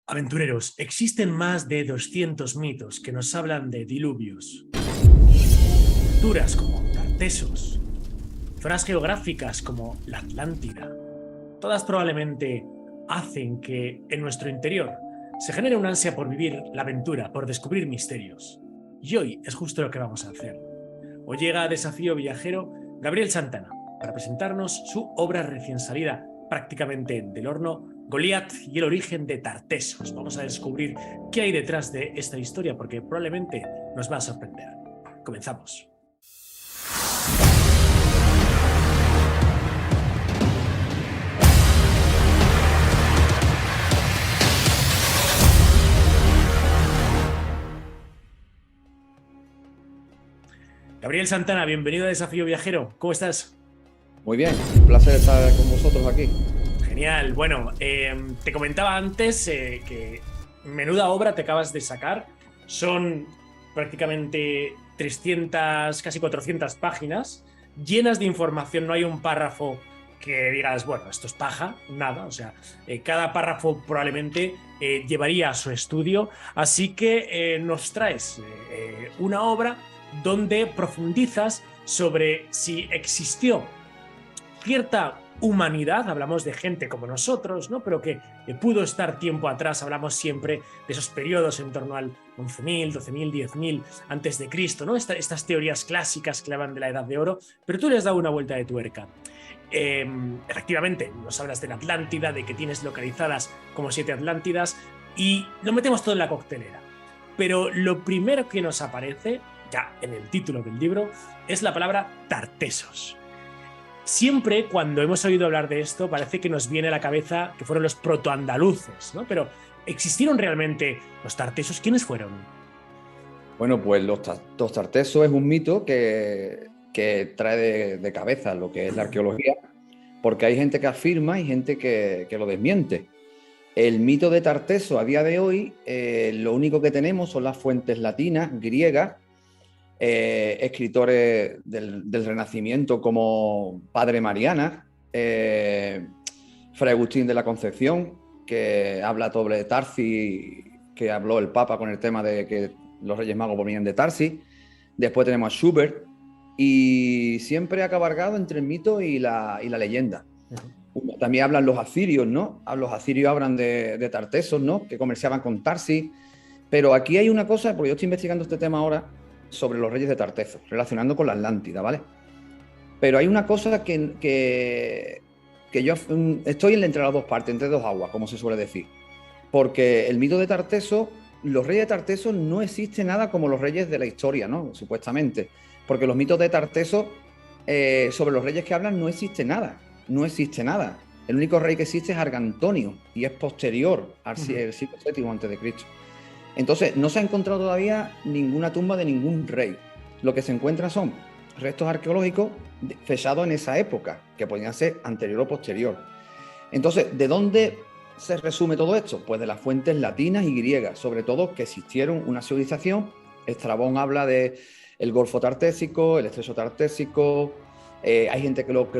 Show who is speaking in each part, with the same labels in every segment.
Speaker 1: Aventureros, existen más de 200 mitos que nos hablan de diluvios, culturas como Tartesos, zonas geográficas como la Atlántida. Todas probablemente hacen que en nuestro interior se genere una ansia por vivir la aventura, por descubrir misterios. Y hoy es justo lo que vamos a hacer. Hoy llega a Desafío Viajero Gabriel Santana para presentarnos su obra recién salida, prácticamente del horno, Goliat y el origen de Tartesos. Vamos a descubrir qué hay detrás de esta historia porque probablemente nos va a sorprender. Comenzamos. Gabriel Santana, bienvenido a Desafío Viajero. ¿Cómo estás?
Speaker 2: Muy bien, un placer estar con vosotros aquí.
Speaker 1: Genial. Bueno, te comentaba antes que menuda obra te acabas de sacar. Son prácticamente 300, casi 400 páginas, llenas de información. No hay un párrafo que digas, bueno, esto es paja, nada. O sea, cada párrafo probablemente llevaría a su estudio. Así que nos traes una obra donde profundizas sobre si existió cierta humanidad, hablamos de gente como nosotros, ¿no? Pero que pudo estar tiempo atrás, hablamos siempre de esos periodos en torno al 11.000, 12.000, 10.000 antes de Cristo, ¿no? Estas teorías clásicas que hablan de la Edad de Oro, pero tú le has dado una vuelta de tuerca. Efectivamente, nos hablas de la Atlántida, de que tienes localizadas como 7 Atlántidas y lo metemos todo en la coctelera. Pero lo primero que nos aparece, ya en el título del libro, es la palabra Tartesos. Siempre cuando hemos oído hablar de esto parece que nos viene a la cabeza que fueron los protoandaluces, ¿no? Pero ¿existieron realmente los tartesos? ¿Quiénes fueron?
Speaker 2: Bueno, pues los tartesos es un mito que trae de cabeza lo que es la arqueología, porque hay gente que afirma y gente que lo desmiente. El mito de Tarteso a día de hoy, lo único que tenemos son las fuentes latinas, griegas, escritores del Renacimiento como Padre Mariana, Fray Agustín de la Concepción, que habla sobre Tarsi, que habló el Papa con el tema de que los Reyes Magos venían de Tarsi. Después tenemos a Schubert, y siempre ha cabalgado entre el mito y la leyenda. También hablan los asirios, ¿no? Los asirios hablan de Tartesos, ¿no? Que comerciaban con Tarsi. Pero aquí hay una cosa, porque yo estoy investigando este tema ahora, sobre los reyes de Tartesos, relacionando con la Atlántida, ¿vale? Pero hay una cosa que yo estoy entre las dos partes, entre dos aguas, como se suele decir. Porque el mito de Tartesos, los reyes de Tartesos no existe nada como los reyes de la historia, ¿no? Supuestamente. Porque los mitos de Tartesos, sobre los reyes que hablan, no existe nada. No existe nada. El único rey que existe es Argantonio, y es posterior al siglo VII a.C. Entonces, no se ha encontrado todavía ninguna tumba de ningún rey. Lo que se encuentra son restos arqueológicos fechados en esa época, que podían ser anterior o posterior. Entonces, ¿de dónde se resume todo esto? Pues de las fuentes latinas y griegas, sobre todo que existieron una civilización. Estrabón habla de el Golfo Tartésico, el Estrecho Tartésico. Hay gente que lo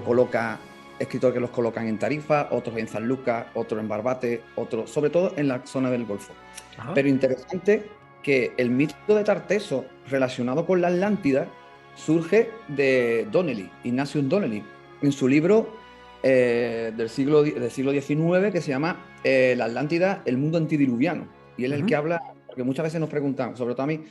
Speaker 2: coloca, escritores que los colocan en Tarifa, otros en San Lucas, otros en Barbate, otros sobre todo en la zona del Golfo. Ajá. Pero interesante que el mito de Tarteso relacionado con la Atlántida surge de Donnelly, Ignatius Donnelly, en su libro del siglo XIX que se llama La Atlántida, el mundo antidiluviano. Y él es el que habla, porque muchas veces nos preguntan, sobre todo a mí,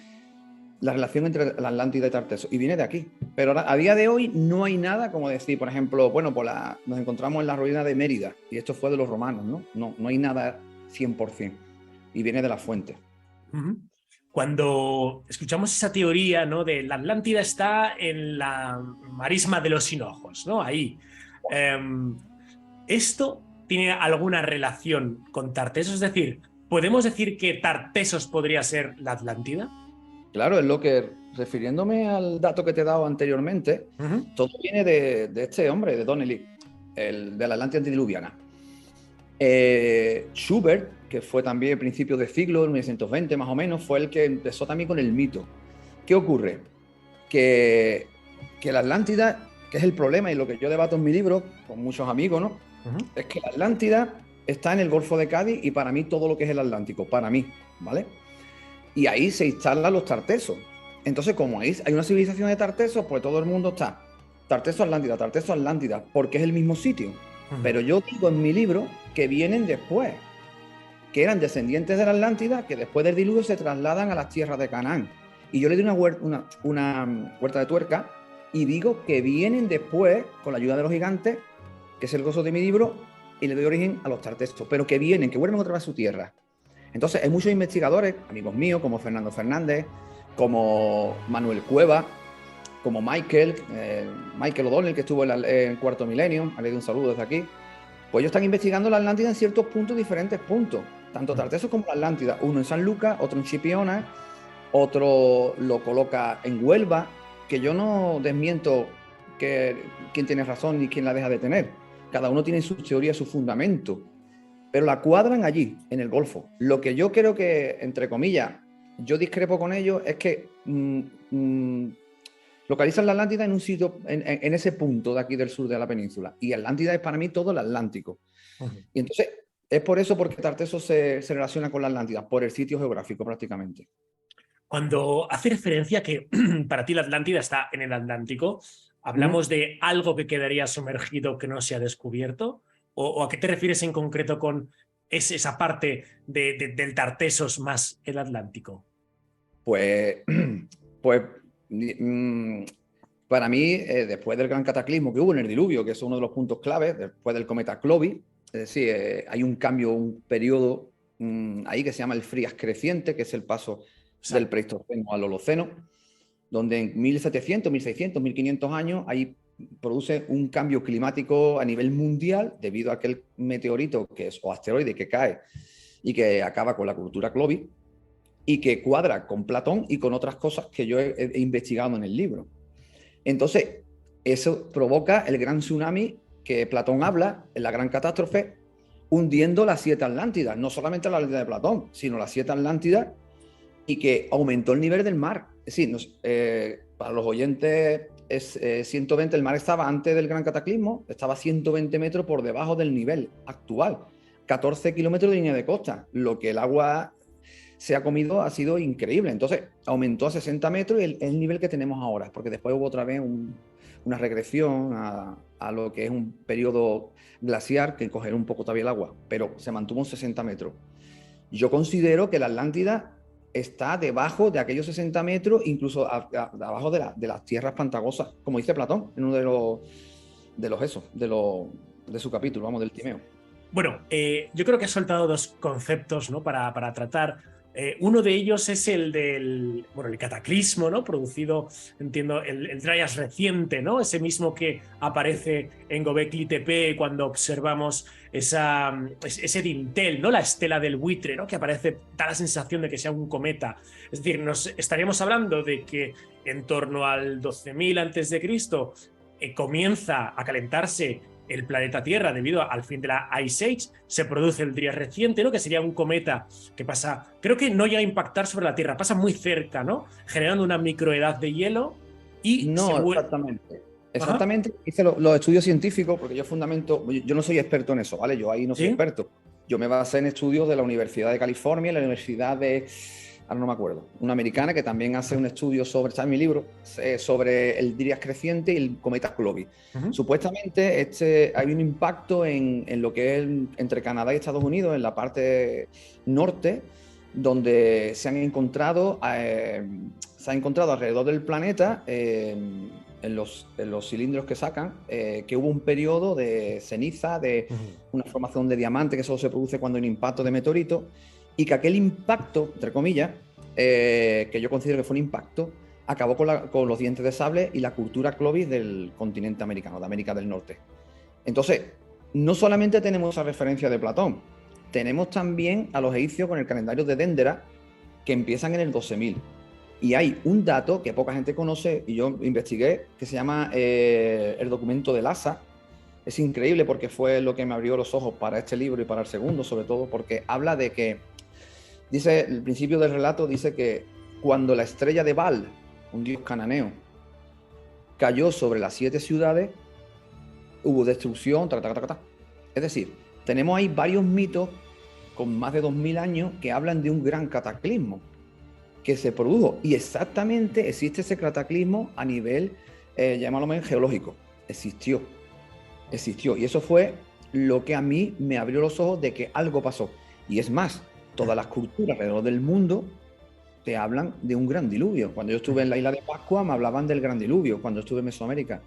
Speaker 2: la relación entre la Atlántida y Tarteso, y viene de aquí. Pero ahora, a día de hoy no hay nada como decir, por ejemplo, bueno, pues nos encontramos en la ruina de Mérida, y esto fue de los romanos, ¿no? No hay nada 100%, y viene de la fuente.
Speaker 1: Cuando escuchamos esa teoría, ¿no? De la Atlántida está en la marisma de los hinojos, ¿no? Ahí. ¿Esto tiene alguna relación con Tartesos? Es decir, ¿podemos decir que Tartesos podría ser la Atlántida?
Speaker 2: Claro, es lo que, refiriéndome al dato que te he dado anteriormente, todo viene de este hombre, de Donnelly, de la Atlántida antediluviana. Schubert, que fue también a principios de siglo, en 1920 más o menos, fue el que empezó también con el mito. ¿Qué ocurre? Que la Atlántida, que es el problema y lo que yo debato en mi libro con muchos amigos, ¿no? Es que la Atlántida está en el Golfo de Cádiz y para mí todo lo que es el Atlántico, para mí, ¿vale? Y ahí se instalan los tartesos. Entonces, como ahí hay una civilización de tartesos, pues todo el mundo está Tarteso Atlántida, porque es el mismo sitio. Pero yo digo en mi libro que vienen después, que eran descendientes de la Atlántida, que después del diluvio se trasladan a las tierras de Canaán. Y yo le doy una vuelta de tuerca y digo que vienen después, con la ayuda de los gigantes, que es el gozo de mi libro, y le doy origen a los tartesos, pero que vienen, que vuelven otra vez a su tierra. Entonces, hay muchos investigadores, amigos míos, como Fernando Fernández, como Manuel Cueva, como Michael O'Donnell, que estuvo en el Cuarto Milenio, le doy un saludo desde aquí. Pues ellos están investigando la Atlántida en ciertos puntos, diferentes puntos, tanto Tartesos como la Atlántida. Uno en San Lucas, otro en Chipiona, otro lo coloca en Huelva, que yo no desmiento quién tiene razón ni quién la deja de tener. Cada uno tiene su teoría, su fundamento, pero la cuadran allí, en el Golfo. Lo que yo creo que, entre comillas, yo discrepo con ellos es que localizan la Atlántida en un sitio, en ese punto de aquí del sur de la península. Y Atlántida es para mí todo el Atlántico. Y entonces, es por eso porque Tarteso se relaciona con la Atlántida, por el sitio geográfico prácticamente.
Speaker 1: Cuando hace referencia que para ti la Atlántida está en el Atlántico, ¿hablamos de algo que quedaría sumergido que no se ha descubierto? ¿O a qué te refieres en concreto con esa parte del Tartesos más el Atlántico?
Speaker 2: Pues para mí, después del gran cataclismo que hubo en el diluvio, que es uno de los puntos claves, después del cometa Clovis, es decir, hay un cambio, un periodo ahí que se llama el Frías creciente, que es el paso del Pleistoceno al Holoceno, donde en 1700, 1600, 1500 años ahí produce un cambio climático a nivel mundial debido a aquel meteorito o asteroide que cae y que acaba con la cultura Clovis y que cuadra con Platón y con otras cosas que yo he investigado en el libro. Entonces, eso provoca el gran tsunami que Platón habla, en la gran catástrofe, hundiendo las 7 Atlántidas, no solamente la Atlántida de Platón, sino las 7 Atlántidas, y que aumentó el nivel del mar. Es decir, para los oyentes, 120, el mar estaba antes del gran cataclismo, estaba 120 metros por debajo del nivel actual, 14 kilómetros de línea de costa, lo que el agua se ha comido ha sido increíble. Entonces aumentó a 60 metros y el nivel que tenemos ahora, porque después hubo otra vez una regresión a lo que es un periodo glaciar que cogerá un poco todavía el agua, pero se mantuvo en 60 metros. Yo considero que la Atlántida está debajo de aquellos 60 metros, incluso abajo de las tierras pantagosas, como dice Platón en uno de su capítulo, vamos, del Timeo.
Speaker 1: Bueno, yo creo que has soltado dos conceptos, ¿no? para tratar. Uno de ellos es el del el cataclismo, ¿no? Producido, entiendo, el Dryas reciente, ¿no? Ese mismo que aparece en Göbekli Tepe cuando observamos ese dintel, ¿no? La estela del buitre, ¿no? Que aparece, da la sensación de que sea un cometa. Es decir, nos estaríamos hablando de que en torno al 12.000 a.C. Comienza a calentarse el planeta Tierra debido al fin de la Ice Age, se produce el Dryas reciente, ¿no? Que sería un cometa que pasa, creo que no llega a impactar sobre la Tierra, pasa muy cerca, ¿no? Generando una microedad de hielo y...
Speaker 2: No, exactamente. Exactamente, hice los estudios científicos, porque yo no soy experto en eso, ¿vale? Yo ahí no soy experto. Yo me basé en estudios de la Universidad de California, la Universidad de... ahora no me acuerdo, una americana que también hace un estudio está en mi libro, sobre el Dryas creciente y el cometa Clovis. Supuestamente hay un impacto en lo que es entre Canadá y Estados Unidos, en la parte norte, donde se ha encontrado alrededor del planeta, en los cilindros que sacan, que hubo un periodo de ceniza, de una formación de diamante que solo se produce cuando hay un impacto de meteorito, y que aquel impacto, entre comillas, que yo considero que fue un impacto, acabó con los dientes de sable y la cultura Clovis del continente americano, de América del Norte. Entonces, no solamente tenemos esa referencia de Platón, tenemos también a los egipcios con el calendario de Dendera, que empiezan en el 12.000. Y hay un dato que poca gente conoce, y yo investigué, que se llama el documento de Lhasa. Es increíble porque fue lo que me abrió los ojos para este libro y para el segundo, sobre todo porque habla de que, dice, el principio del relato dice que cuando la estrella de Baal, un dios cananeo, cayó sobre las 7 ciudades, hubo destrucción, Es decir, tenemos ahí varios mitos con más de 2000 años que hablan de un gran cataclismo que se produjo. Y exactamente existe ese cataclismo a nivel, llamémoslo geológico. Existió. Y eso fue lo que a mí me abrió los ojos de que algo pasó. Y es más, todas las culturas alrededor del mundo te hablan de un gran diluvio. Cuando yo estuve en la isla de Pascua me hablaban del gran diluvio. Cuando estuve en Mesoamérica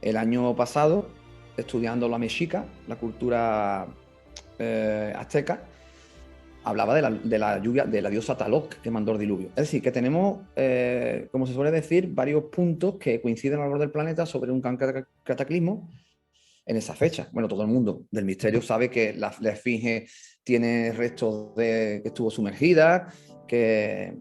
Speaker 2: el año pasado, estudiando la mexica, la cultura azteca, hablaba de la lluvia, de la diosa Taloc que mandó el diluvio. Es decir, que tenemos, como se suele decir, varios puntos que coinciden alrededor del planeta sobre un gran cataclismo en esa fecha. Bueno, todo el mundo del misterio sabe que la esfinge tiene restos de que estuvo sumergida, que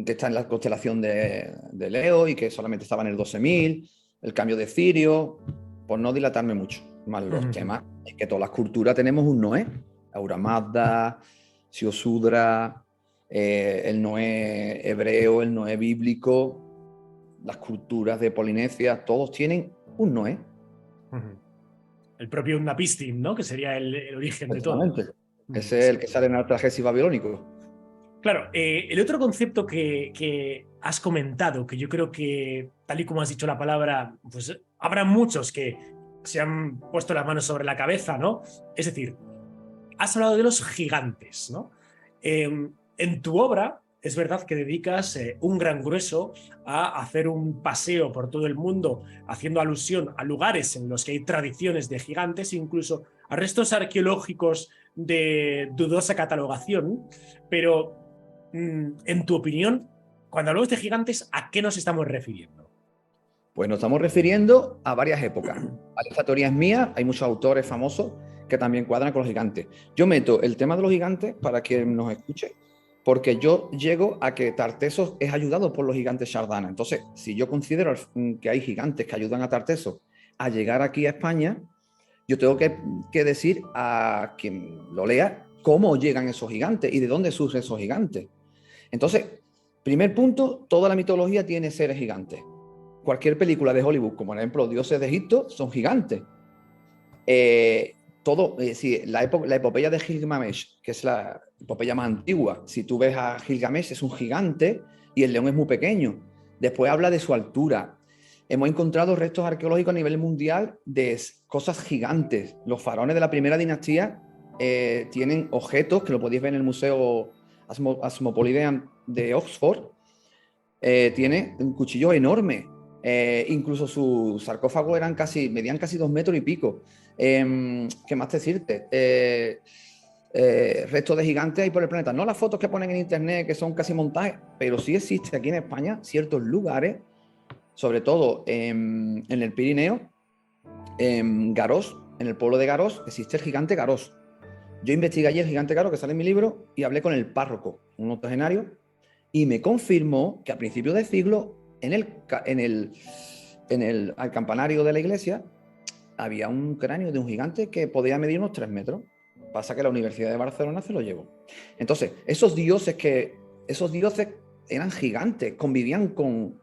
Speaker 2: está en la constelación de Leo y que solamente estaba en el 12.000, el cambio de Cirio, por no dilatarme mucho. Más los temas es que todas las culturas tenemos un Noé, Ahura Mazda, Siosudra, el Noé hebreo, el Noé bíblico, las culturas de Polinesia, todos tienen un Noé.
Speaker 1: El propio Unapistim, ¿no? Que sería el origen de todo.
Speaker 2: Ese es el que sale en el Altragesis babilónico.
Speaker 1: Claro, el otro concepto que has comentado, que yo creo que, tal y como has dicho la palabra, pues habrá muchos que se han puesto las manos sobre la cabeza, ¿no? Es decir, has hablado de los gigantes, ¿no? En tu obra, es verdad que dedicas un gran grueso a hacer un paseo por todo el mundo, haciendo alusión a lugares en los que hay tradiciones de gigantes, incluso a restos arqueológicos de dudosa catalogación, pero en tu opinión, cuando hablamos de gigantes, ¿a qué nos estamos refiriendo?
Speaker 2: Pues nos estamos refiriendo a varias épocas. Esta teoría es mía, hay muchos autores famosos que también cuadran con los gigantes. Yo meto el tema de los gigantes para que nos escuche, porque yo llego a que Tartessos es ayudado por los gigantes Shardana. Entonces, si yo considero que hay gigantes que ayudan a Tartessos a llegar aquí a España, yo tengo que decir a quien lo lea cómo llegan esos gigantes y de dónde surgen esos gigantes. Entonces, primer punto, toda la mitología tiene seres gigantes. Cualquier película de Hollywood, como por ejemplo Dioses de Egipto, son gigantes. Sí, la epopeya de Gilgamesh, que es la epopeya más antigua, si tú ves a Gilgamesh es un gigante y el león es muy pequeño. Después habla de su altura. Hemos encontrado restos arqueológicos a nivel mundial de cosas gigantes. Los faraones de la primera dinastía tienen objetos que lo podéis ver en el Museo Asmopolidean de Oxford. Tiene un cuchillo enorme. Incluso sus sarcófagos medían casi 2 metros y pico. ¿Qué más decirte? Restos de gigantes hay por el planeta. No las fotos que ponen en internet, que son casi montajes, pero sí existe aquí en España ciertos lugares, sobre todo en el Pirineo, en Garós, en el pueblo de Garós, existe el gigante Garós. Yo investigué allí el gigante Garós, que sale en mi libro, y hablé con el párroco, un octogenario, y me confirmó que a principios de siglo al campanario de la iglesia había un cráneo de un gigante que podía medir unos 3 metros. Pasa que la Universidad de Barcelona se lo llevó. Entonces, esos dioses eran gigantes, convivían con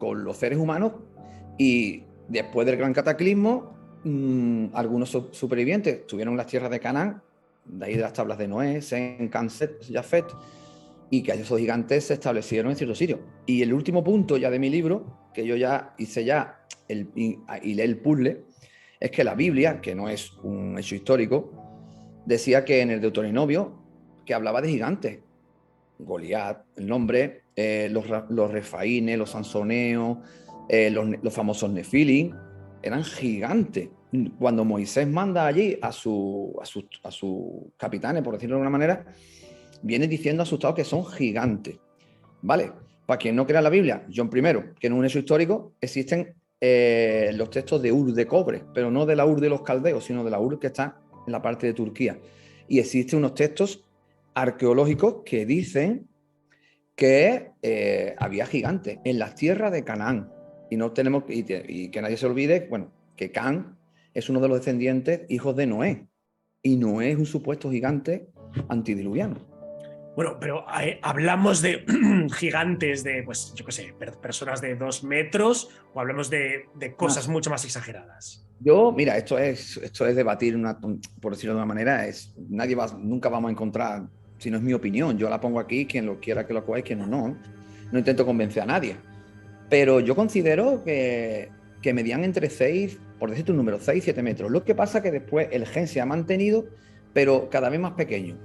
Speaker 2: los seres humanos, y después del gran cataclismo, algunos supervivientes tuvieron las tierras de Canaán, de ahí de las tablas de Noé, Sem, Cam, Set, Jafet, y que esos gigantes se establecieron en cierto sitio. Y el último punto ya de mi libro, que yo ya hice y leí el puzzle, es que la Biblia, que no es un hecho histórico, decía que en el Deuteronomio, que hablaba de gigantes. Goliat, el nombre, los refaínes, los sansoneos, los famosos nefilim, eran gigantes. Cuando Moisés manda allí a sus capitanes, por decirlo de alguna manera, viene diciendo asustado que son gigantes. ¿Vale? Para quien no crea la Biblia, John I, que no es un hecho histórico, existen los textos de Ur de Cobre, pero no de la Ur de los caldeos, sino de la Ur que está en la parte de Turquía. Y existen unos textos arqueológicos que dicen que había gigantes en las tierras de Canaán. Y no tenemos y que nadie se olvide, bueno, que Cam es uno de los descendientes hijos de Noé. Y Noé es un supuesto gigante antidiluviano.
Speaker 1: Bueno, pero hablamos de gigantes de, pues, yo qué sé, personas de 2 metros, o hablamos de
Speaker 2: Ah,
Speaker 1: cosas mucho más exageradas.
Speaker 2: mira, esto es debatir, por decirlo de una manera, nunca vamos a encontrar, si no es mi opinión, yo la pongo aquí, quien lo quiera que lo coja y quien no. No intento convencer a nadie. Pero yo considero que medían entre 6, por decirte un número, 6, 7 metros. Lo que pasa que después el gen se ha mantenido, pero cada vez más pequeño.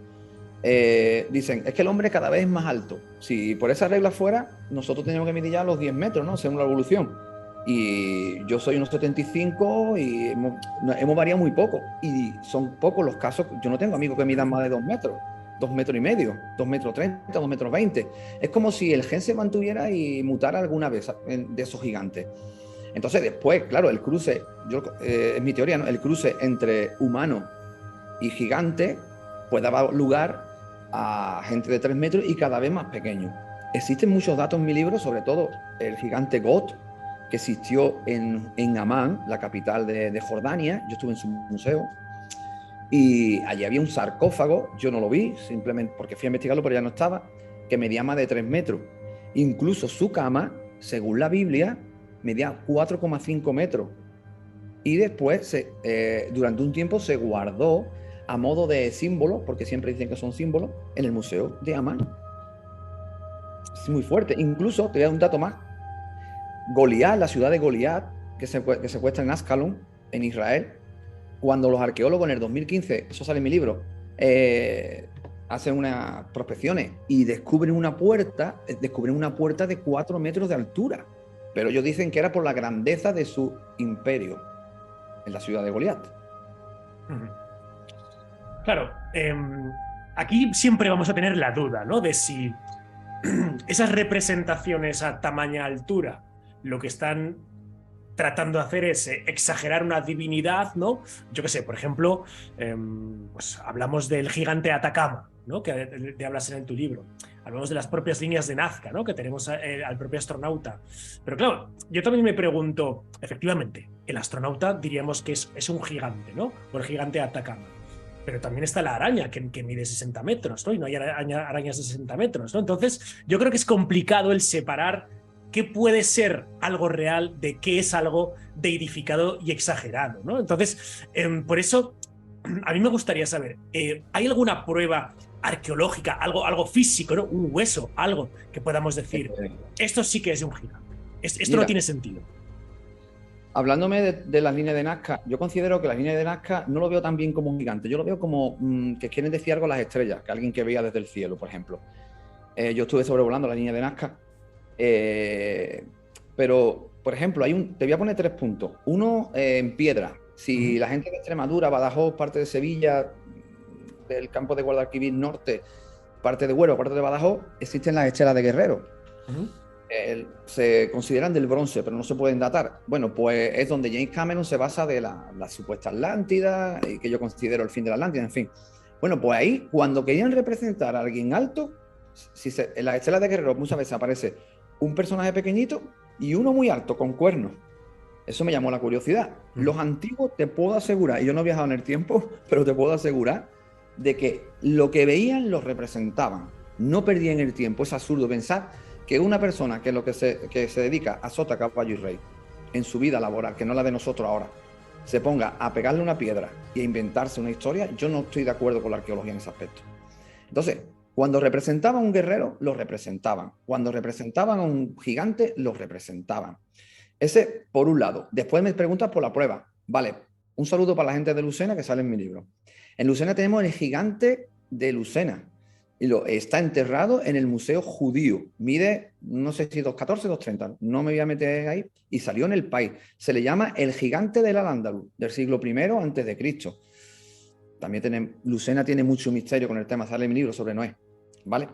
Speaker 2: Dicen, es que el hombre cada vez es más alto. Si por esa regla fuera, nosotros teníamos que medir ya los 10 metros, ¿no? Según la evolución. Y yo soy unos 75 y hemos variado muy poco. Y son pocos los casos. Yo no tengo amigos que midan más de 2 metros, 2 metros y medio, 2 metros 30, 2 metros 20. Es como si el gen se mantuviera y mutara alguna vez de esos gigantes. Entonces, después, claro, el cruce, es mi teoría, ¿no? El cruce entre humano y gigante, pues daba lugar a gente de 3 metros y cada vez más pequeño. Existen muchos datos en mi libro, sobre todo el gigante Goth, que existió en Amán, la capital de Jordania. Yo estuve en su museo y allí había un sarcófago, yo no lo vi, simplemente porque fui a investigarlo, pero ya no estaba, que medía más de 3 metros. Incluso su cama, según la Biblia, medía 4,5 metros. Y después, durante un tiempo, se guardó a modo de símbolo, porque siempre dicen que son símbolos, en el Museo de Amán. Es muy fuerte. Incluso, te voy a dar un dato más, Goliat, la ciudad de Goliat, que se encuentra en Ascalón, en Israel, cuando los arqueólogos en el 2015, eso sale en mi libro, hacen unas prospecciones y descubren una puerta de 4 metros de altura. Pero ellos dicen que era por la grandeza de su imperio en la ciudad de Goliat.
Speaker 1: Claro, aquí siempre vamos a tener la duda, ¿no? De si esas representaciones a tamaña altura lo que están tratando de hacer es exagerar una divinidad, ¿no? Yo qué sé, por ejemplo, pues hablamos del gigante Atacama, ¿no? Que de hablas en tu libro. Hablamos de las propias líneas de Nazca, ¿no? Que tenemos al propio astronauta. Pero claro, yo también me pregunto, efectivamente, el astronauta diríamos que es un gigante, ¿no? O el gigante Atacama. Pero también está la araña, que mide 60 metros, ¿no? Y no hay arañas de 60 metros, ¿no? Entonces, yo creo que es complicado el separar qué puede ser algo real de qué es algo deidificado y exagerado, ¿no? Entonces, por eso, a mí me gustaría saber, ¿hay alguna prueba arqueológica, algo físico, ¿no? Un hueso, algo que podamos decir, esto sí que es de un gigante, esto
Speaker 2: Mira,
Speaker 1: no tiene sentido?
Speaker 2: hablándome de las líneas de Nazca, yo considero que las líneas de Nazca no lo veo tan bien como un gigante, yo lo veo como que quieren decir algo a las estrellas, que alguien que veía desde el cielo, por ejemplo. Yo estuve sobrevolando la línea de Nazca, pero, por ejemplo, te voy a poner 3 puntos. Uno, en piedra. Si la gente de Extremadura, Badajoz, parte de Sevilla, del campo de Guadalquivir Norte, parte de Huelva, parte de Badajoz, existen las estelas de Guerrero. Se consideran del bronce, pero no se pueden datar. Bueno, pues es donde James Cameron se basa de la supuesta Atlántida, y que yo considero el fin de la Atlántida, en fin. Bueno, pues ahí, cuando querían representar a alguien alto, en las estelas de Guerrero muchas veces aparece un personaje pequeñito y uno muy alto, con cuernos. Eso me llamó la curiosidad. Los antiguos, te puedo asegurar, y yo no he viajado en el tiempo, pero te puedo asegurar de que lo que veían lo representaban. No perdían el tiempo. Es absurdo pensar que una persona que se dedica a sota, caballo y rey en su vida laboral, que no la de nosotros ahora, se ponga a pegarle una piedra y a inventarse una historia, yo no estoy de acuerdo con la arqueología en ese aspecto. Entonces, cuando representaban a un guerrero, lo representaban. Cuando representaban a un gigante, lo representaban. Ese, por un lado. Después me preguntas por la prueba. Vale, un saludo para la gente de Lucena que sale en mi libro. En Lucena tenemos el gigante de Lucena. Y está enterrado en el Museo Judío. Mide, no sé si 2,14, 2,30. No me voy a meter ahí. Y salió en El País. Se le llama el gigante del Al-Ándalus, del siglo I antes de Cristo. También Lucena tiene mucho misterio con el tema. Sale en mi libro sobre Noé. ¿Vale?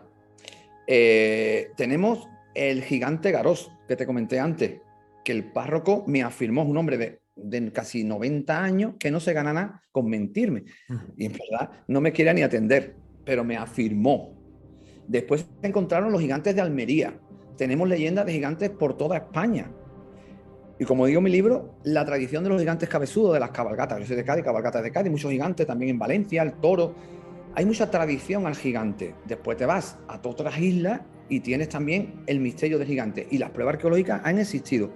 Speaker 2: Tenemos el gigante Garós, que te comenté antes, que el párroco me afirmó, es un hombre de casi 90 años, que no se gana nada con mentirme. Y en verdad no me quiere ni atender, pero me afirmó. Después encontraron los gigantes de Almería. Tenemos leyendas de gigantes por toda España. Y como digo en mi libro, la tradición de los gigantes cabezudos, de las cabalgatas. Yo soy de Cádiz, cabalgatas de Cádiz, muchos gigantes también en Valencia, el toro. hay mucha tradición al gigante. Después te vas a otras islas y tienes también el misterio del gigante. Y las pruebas arqueológicas han existido.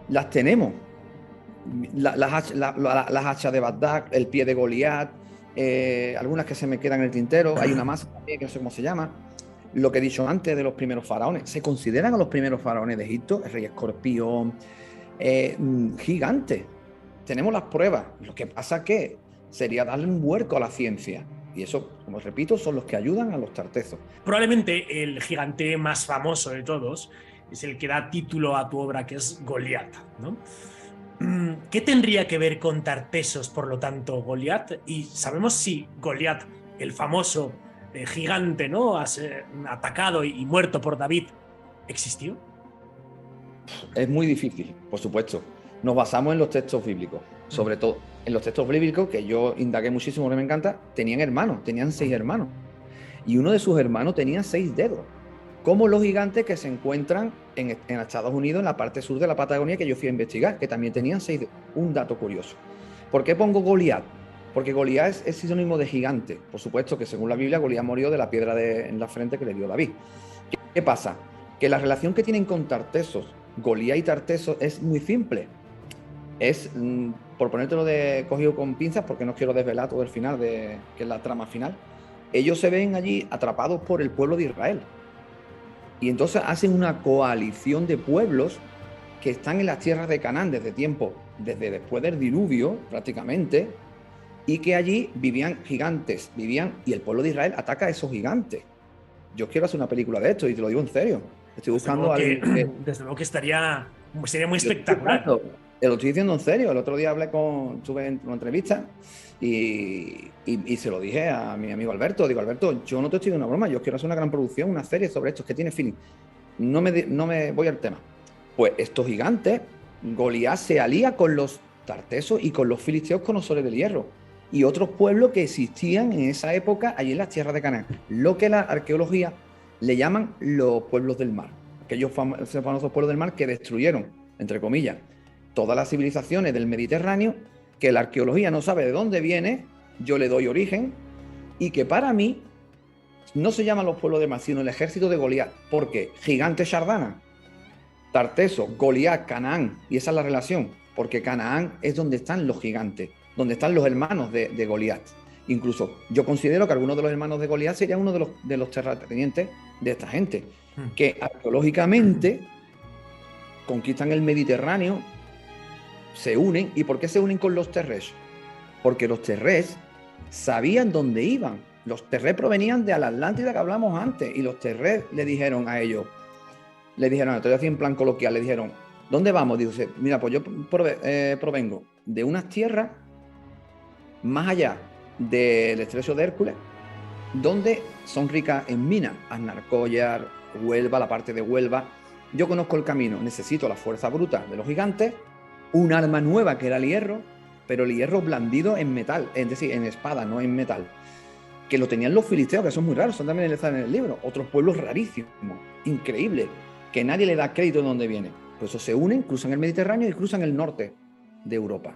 Speaker 2: Las tenemos. Las hachas de Bagdad, el pie de Goliat, algunas que se me quedan en el tintero. Hay una más también que no sé cómo se llama. Lo que he dicho antes de los primeros faraones. Se consideran a los primeros faraones de Egipto, el rey escorpión, gigantes. Tenemos las pruebas. Lo que pasa que sería darle un vuelco a la ciencia. Y eso, como repito, son los que ayudan a los tartezos.
Speaker 1: Probablemente el gigante más famoso de todos es el que da título a tu obra, que es Goliat, ¿no? ¿Qué tendría que ver con Tartesos, por lo tanto, Goliat? Y sabemos si Goliat, el famoso gigante, ¿no? Atacado y muerto por David, ¿existió?
Speaker 2: Es muy difícil, por supuesto. Nos basamos en los textos bíblicos, sobre todo en los textos bíblicos, que yo indagué muchísimo, que me encanta. Tenían hermanos, tenían 6 hermanos. Y uno de sus hermanos tenía 6 dedos. Como los gigantes que se encuentran en Estados Unidos, en la parte sur de la Patagonia, que yo fui a investigar, que también tenían 6 dedos. Un dato curioso. ¿Por qué pongo Goliat? Porque Goliat es sinónimo de gigante. Por supuesto que según la Biblia, Goliat murió de la piedra en la frente que le dio David. ¿Qué pasa? Que la relación que tienen con Tartesos, Goliat y Tartesos, es muy simple. Es, por ponértelo cogido con pinzas, porque no quiero desvelar todo el final, que es la trama final, ellos se ven allí atrapados por el pueblo de Israel. Y entonces hacen una coalición de pueblos que están en las tierras de Canaán desde después del diluvio, prácticamente, y que allí vivían gigantes, y el pueblo de Israel ataca a esos gigantes. Yo quiero hacer una película de esto, y te lo digo en serio. Estoy buscando a alguien que...
Speaker 1: Desde luego que sería muy espectacular.
Speaker 2: Te lo estoy diciendo en serio. El otro día tuve una entrevista y se lo dije a mi amigo Alberto. Digo, Alberto, yo no te estoy dando una broma, yo quiero hacer una gran producción, una serie sobre esto, que tiene feeling. No me voy al tema. Pues estos gigantes, Goliat se alía con los tartesos y con los filisteos conocedores del hierro y otros pueblos que existían en esa época allí en las tierras de Canaán, lo que la arqueología le llaman los pueblos del mar, aquellos famosos pueblos del mar que destruyeron, entre comillas, todas las civilizaciones del Mediterráneo, que la arqueología no sabe de dónde viene, yo le doy origen, y que para mí no se llaman los pueblos del mar, sino el ejército de Goliat, porque gigante Shardana, Tarteso, Goliat, Canaán, y esa es la relación, porque Canaán es donde están los gigantes, donde están los hermanos de Goliat. Incluso yo considero que algunos de los hermanos de Goliat serían uno de los terratenientes de esta gente, que arqueológicamente conquistan el Mediterráneo, se unen. ¿Y por qué se unen con los terres? Porque los terres sabían dónde iban. Los terres provenían de la Atlántida que hablamos antes, y los terres le dijeron a ellos, estoy así en plan coloquial, le dijeron, ¿dónde vamos? Dice, mira, pues yo provengo de unas tierras más allá del estrecho de Hércules, donde son ricas en minas, Aznarcóllar, Huelva, la parte de Huelva. Yo conozco el camino, necesito la fuerza bruta de los gigantes, un arma nueva que era el hierro, pero el hierro blandido en metal, es decir, en espada, no en metal, que lo tenían los filisteos, que son muy raros, son también están en el libro, otros pueblos rarísimos, increíbles, que nadie le da crédito de dónde viene. Por eso se unen, cruzan el Mediterráneo y cruzan el norte de Europa.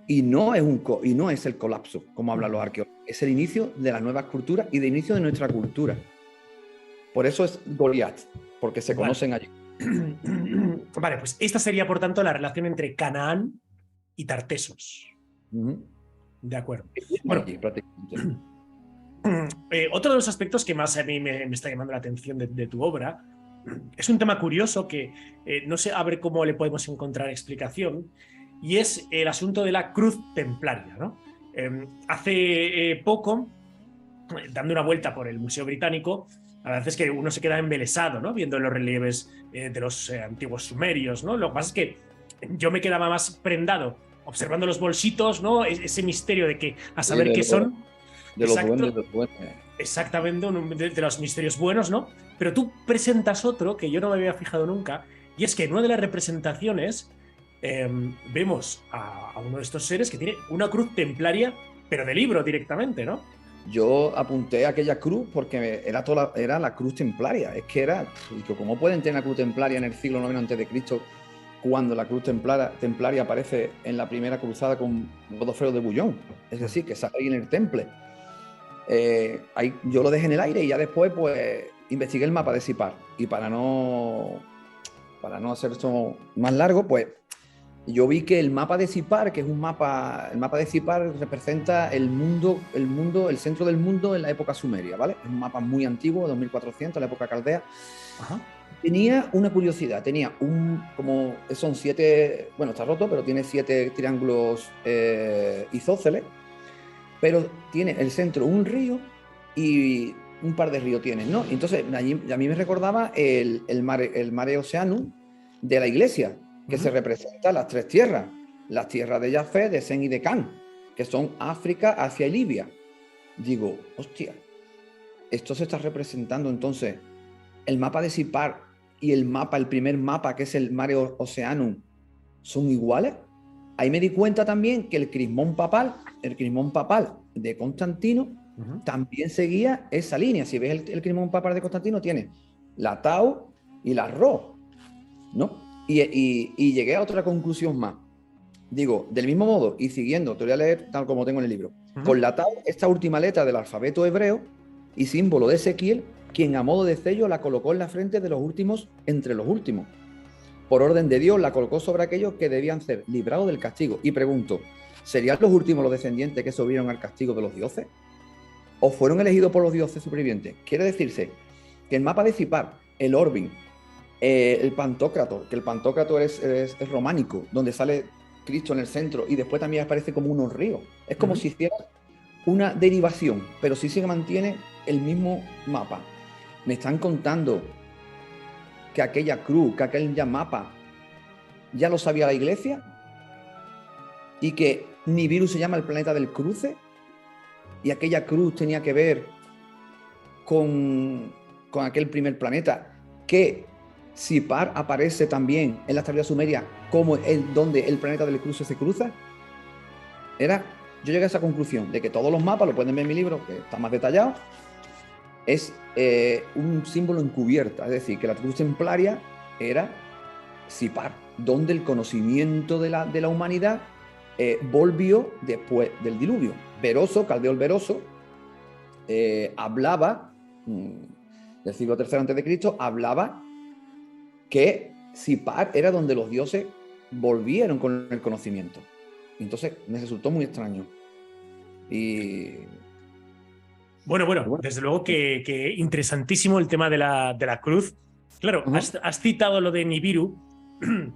Speaker 2: Y no es el colapso, como hablan los arqueólogos, es el inicio de las nuevas culturas y de inicio de nuestra cultura. Por eso es Goliat, porque se conocen allí.
Speaker 1: Vale, pues esta sería, por tanto, la relación entre Canaán y Tartesos. De acuerdo. Bueno, otro de los aspectos que más a mí me está llamando la atención de tu obra es un tema curioso que no sé a ver cómo le podemos encontrar explicación, y es el asunto de la cruz templaria, ¿no? Hace poco, dando una vuelta por el Museo Británico, la verdad es que uno se queda embelesado, ¿no? Viendo los relieves de los antiguos sumerios, ¿no? Lo que pasa es que yo me quedaba más prendado observando los bolsitos, ¿no? Ese misterio de que a saber qué son.
Speaker 2: De los duendes,
Speaker 1: Exactamente, de los misterios buenos, ¿no? Pero tú presentas otro que yo no me había fijado nunca, y es que en una de las representaciones vemos a uno de estos seres que tiene una cruz templaria, pero de libro directamente, ¿no?
Speaker 2: Yo apunté a aquella cruz porque era la cruz templaria. Es que ¿cómo pueden tener la cruz templaria en el siglo IX a.C. cuando la cruz templaria aparece en la primera cruzada con Godofredo de Bouillon? Es decir, que sale ahí en el temple. Ahí yo lo dejé en el aire y ya después pues investigué el mapa de Sipar. Y para no hacer esto más largo, pues yo vi que el mapa de Sipar, que es un mapa, el mapa de Sipar representa el centro del mundo en la época sumeria, ¿vale? Es un mapa muy antiguo, 2400, la época caldea.
Speaker 1: Ajá.
Speaker 2: Tenía una curiosidad, tenía como son 7, bueno, está roto, pero tiene 7 triángulos isósceles, pero tiene el centro un río y un par de ríos tiene, ¿no? Entonces, a mí me recordaba el Mare Oceanum de la iglesia, que se representa las 3 tierras, las tierras de Jafé, de Sem y de Can, que son África, Asia y Libia. Digo, hostia, esto se está representando entonces el mapa de Sipar y el primer mapa, que es el Mare Oceanum, son iguales. Ahí me di cuenta también que el crismón papal de Constantino también seguía esa línea. Si ves el crismón papal de Constantino, tiene la Tau y la Rho, ¿no? Y llegué a otra conclusión más. Digo, del mismo modo, y siguiendo, te voy a leer tal como tengo en el libro. Con la Tau, esta última letra del alfabeto hebreo y símbolo de Ezequiel, quien a modo de sello la colocó en la frente de los últimos entre los últimos. Por orden de Dios la colocó sobre aquellos que debían ser librados del castigo. Y pregunto, ¿serían los últimos los descendientes que sobrevivieron al castigo de los dioses? ¿O fueron elegidos por los dioses supervivientes? Quiere decirse que el mapa de Sipar, el Orbin, el Pantocrator, que el Pantocrator es románico, donde sale Cristo en el centro y después también aparece como unos ríos. Es como si hiciera una derivación, pero sí se mantiene el mismo mapa. Me están contando que aquella cruz, que aquel ya mapa, ya lo sabía la iglesia, y que Nibiru se llama el planeta del cruce, y aquella cruz tenía que ver con aquel primer planeta, que Sipar aparece también en la tablilla sumeria como donde el planeta del cruce se cruza. Yo llegué a esa conclusión de que todos los mapas, lo pueden ver en mi libro, que está más detallado, es un símbolo encubierta, es decir, que la cruz templaria era Sipar, donde el conocimiento de la humanidad volvió después del diluvio. Caldeo el Beroso, hablaba, del siglo III a.C., hablaba que Sipar era donde los dioses volvieron con el conocimiento. Entonces me resultó muy extraño. Y
Speaker 1: Bueno, desde luego que interesantísimo el tema de la cruz. Claro, has citado lo de Nibiru,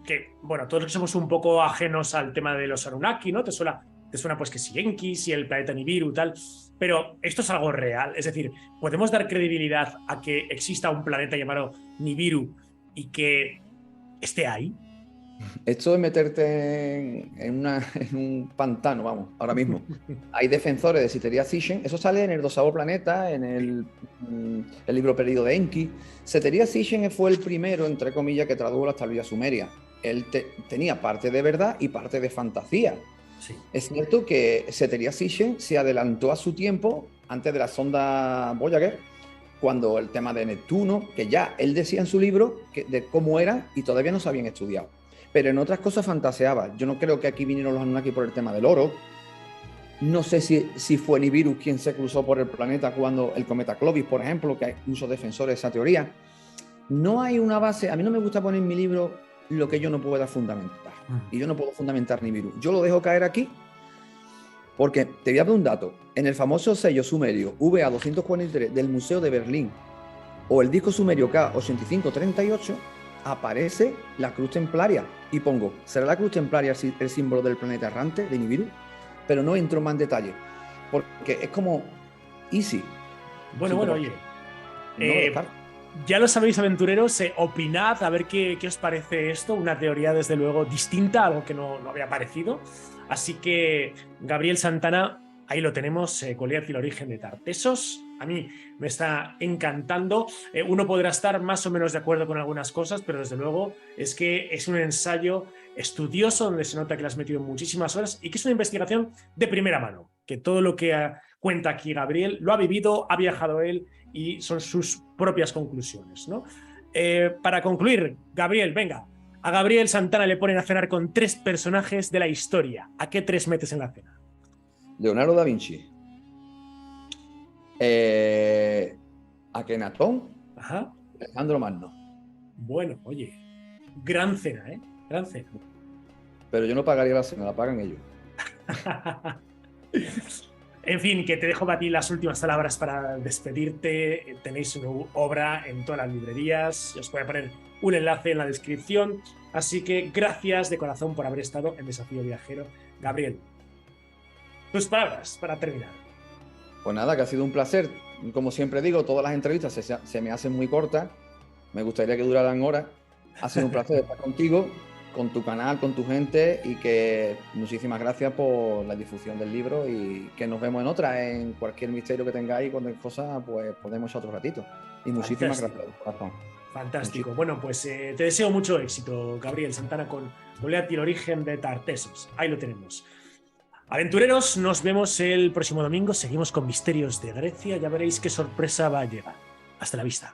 Speaker 1: que, bueno, todos que somos un poco ajenos al tema de los Anunnaki, ¿no? Te suena pues que si Enki, y el planeta Nibiru, tal, pero esto es algo real. Es decir, ¿podemos dar credibilidad a que exista un planeta llamado Nibiru y que esté ahí?
Speaker 2: Esto es meterte en un pantano, vamos, ahora mismo. Hay defensores de Seteria Sitchin, eso sale en el 2º planeta, en el libro perdido de Enki. Seteria Sitchin fue el primero, entre comillas, que tradujo las tablillas sumerias. Él tenía parte de verdad y parte de fantasía. Sí. Es cierto que Seteria Sitchin se adelantó a su tiempo antes de la sonda Voyager, cuando el tema de Neptuno, que ya él decía en su libro de cómo era y todavía no se habían estudiado. Pero en otras cosas fantaseaba. Yo no creo que aquí vinieron los Anunnaki por el tema del oro. No sé si fue Nibiru quien se cruzó por el planeta cuando el cometa Clovis, por ejemplo, que hay muchos defensores de esa teoría. No hay una base. A mí no me gusta poner en mi libro lo que yo no pueda fundamentar. Y yo no puedo fundamentar Nibiru. Yo lo dejo caer aquí porque te voy a dar un dato. En el famoso sello sumerio VA243 del Museo de Berlín o el disco sumerio K8538 aparece la cruz templaria y pongo, ¿será la cruz templaria el símbolo del planeta errante de Nibiru? Pero no entro más en detalle porque es como easy.
Speaker 1: Bueno, oye, ya lo sabéis, aventureros, opinad a ver qué os parece esto, una teoría desde luego distinta, algo que no había parecido. Así que, Gabriel Santana, ahí lo tenemos, Goliat y el origen de Tartessos. A mí me está encantando. Uno podrá estar más o menos de acuerdo con algunas cosas, pero desde luego es que es un ensayo estudioso donde se nota que le has metido muchísimas horas y que es una investigación de primera mano, que todo lo que cuenta aquí Gabriel lo ha vivido, ha viajado él y son sus propias conclusiones, ¿no? Para concluir, Gabriel, venga, a Gabriel Santana le ponen a cenar con 3 personajes de la historia. ¿A qué 3 metes en la cena?
Speaker 2: Leonardo da Vinci. Akenatón,
Speaker 1: Ajá.
Speaker 2: Alejandro Magno.
Speaker 1: Bueno, oye, gran cena, ¿eh? Gran cena.
Speaker 2: Pero yo no pagaría la cena, la pagan ellos.
Speaker 1: En fin, que te dejo para ti las últimas palabras para despedirte. Tenéis una obra en todas las librerías. Os voy a poner un enlace en la descripción. Así que gracias de corazón por haber estado en Desafío Viajero. Gabriel, tus palabras para terminar.
Speaker 2: Pues nada, que ha sido un placer. Como siempre digo, todas las entrevistas se me hacen muy cortas. Me gustaría que duraran horas. Ha sido un placer estar contigo, con tu canal, con tu gente, y que muchísimas gracias por la difusión del libro, y que nos vemos en otra, en cualquier misterio que tengáis, cualquier cosa, pues podemos echar otro ratito. Y muchísimas
Speaker 1: Fantástico.
Speaker 2: gracias, corazón.
Speaker 1: Fantástico. Bueno, pues te deseo mucho éxito, Gabriel Santana, con Goliat y el origen de Tartessos. Ahí lo tenemos. Aventureros, nos vemos el próximo domingo. Seguimos con Misterios de Grecia. Ya veréis qué sorpresa va a llegar. Hasta la vista.